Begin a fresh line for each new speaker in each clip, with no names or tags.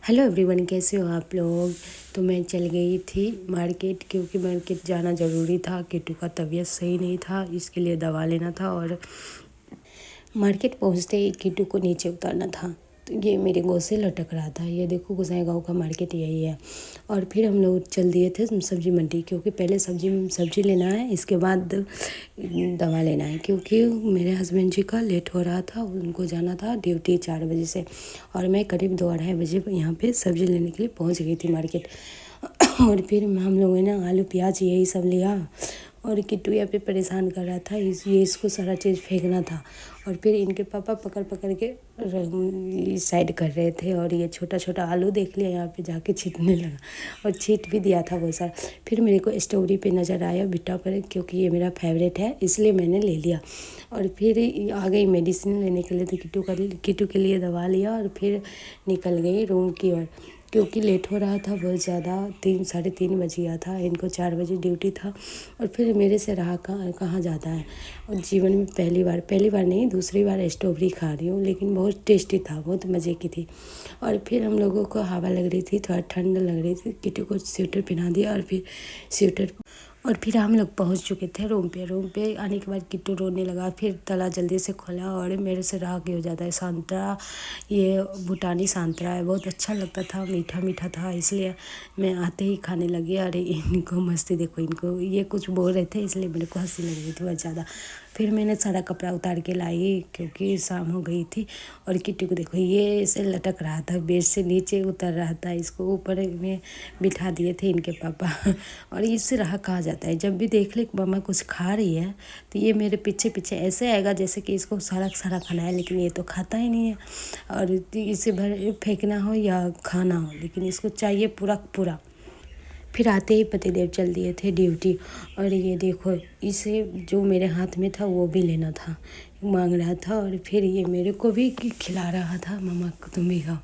Hello everyone, कैसे हो आप लोग। तो मैं चल गई थी मार्केट, क्योंकि मार्केट जाना ज़रूरी था। किट्टू का तबीयत सही नहीं था, इसके लिए दवा लेना था। और मार्केट पहुंचते ही किट्टू को नीचे उतारना था। तो ये मेरे गोद से लटक रहा था। ये देखो, गोसाईगांव का मार्केट यही है। और फिर हम लोग चल दिए थे सब्जी मंडी, क्योंकि पहले सब्जी लेना है, इसके बाद दवा लेना है। क्योंकि मेरे हस्बैंड जी का लेट हो रहा था, उनको जाना था ड्यूटी 4 बजे से। और मैं करीब 2-2:30 बजे यहाँ पे सब्ज़ी लेने के लिए पहुँच गई थी मार्केट। और फिर हम लोगों ने आलू प्याज यही सब लिया। और किट्टू यहाँ पे परेशान कर रहा था, इसको सारा चीज़ फेंकना था। और फिर इनके पापा पकड़ पकड़ के इस साइड कर रहे थे। और ये छोटा छोटा आलू देख लिया, यहाँ पे जाके छींटने लगा और छींट भी दिया था बहुत सारा। फिर मेरे को स्टोरी पे नज़र आया बिट्टा पर, क्योंकि ये मेरा फेवरेट है, इसलिए मैंने ले लिया। और फिर आ गई मेडिसिन लेने के लिए। तो किट्टू के लिए दवा लिया और फिर निकल गई रूम की ओर, क्योंकि लेट हो रहा था बहुत ज़्यादा। 3-3:30 बज गया था, इनको 4 बजे ड्यूटी था। और फिर मेरे से रहा कहाँ जाता है। और जीवन में पहली बार नहीं, दूसरी बार स्ट्रॉबेरी खा रही हूँ, लेकिन बहुत टेस्टी था, बहुत मज़े की थी। और फिर हम लोगों को हवा लग रही थी, थोड़ा ठंड लग रही थी। किट्टू को स्वेटर पहना दिया और फिर स्वेटर और फिर हम लोग पहुंच चुके थे रूम पे आने के बाद किट्टू रोने लगा। फिर ताला जल्दी से खोला और मेरे से राह हो जाता है। संतरा, ये भूटानी संतरा है, बहुत अच्छा लगता था, मीठा मीठा था, इसलिए मैं आते ही खाने लगी। अरे इनको मस्ती देखो, इनको ये कुछ बोल रहे थे, इसलिए मेरे को हंसी लग रही थी बहुत ज़्यादा। फिर मैंने सारा कपड़ा उतार के लाई, क्योंकि शाम हो गई थी। और किट्टू को देखो, ये ऐसे लटक रहा था, बेड से नीचे उतर रहा था। इसको ऊपर में बिठा दिए थे इनके पापा। और इससे रहा कहा जाता है, जब भी देख ले मम्मा कुछ खा रही है तो ये मेरे पीछे पीछे ऐसे आएगा जैसे कि इसको सारा सारा खाना है, लेकिन ये तो खाता ही नहीं है। और इसे भर फेंकना हो या खाना हो, लेकिन इसको चाहिए पूरा पूरा। फिर आते ही पतिदेव चल दिए थे ड्यूटी। और ये देखो, इसे जो मेरे हाथ में था वो भी लेना था, मांग रहा था। और फिर ये मेरे को भी खिला रहा था, मम्मा को तुम भी खाओ।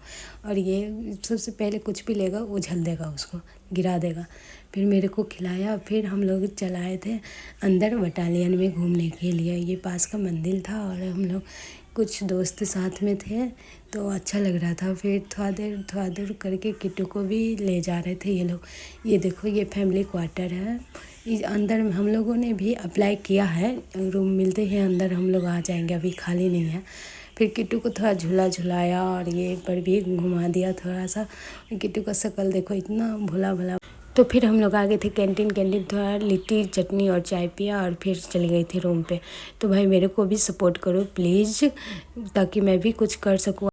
और ये सबसे पहले कुछ भी लेगा उछल देगा, उसको गिरा देगा। फिर मेरे को खिलाया। फिर हम लोग चलाए थे अंदर बटालियन में घूमने के लिए। ये पास का मंदिर था और हम लोग कुछ दोस्त साथ में थे, तो अच्छा लग रहा था। फिर थोड़ा देर करके किट्टू को भी ले जा रहे थे ये लोग। ये देखो, ये फैमिली क्वार्टर है। इस अंदर हम लोगों ने भी अप्लाई किया है, रूम मिलते हैं अंदर हम लोग आ जाएंगे, अभी खाली नहीं है। फिर किट्टू को थोड़ा झुलाया और ये पर भी घुमा दिया थोड़ा सा। किट्टू का शक्ल देखो, इतना भोला भला। तो फिर हम लोग आ गए थे कैंटीन थोड़ा लिट्टी चटनी और चाय पिया और फिर चली गई थी रूम पे। तो भाई मेरे को भी सपोर्ट करो प्लीज़, ताकि मैं भी कुछ कर सकूँ।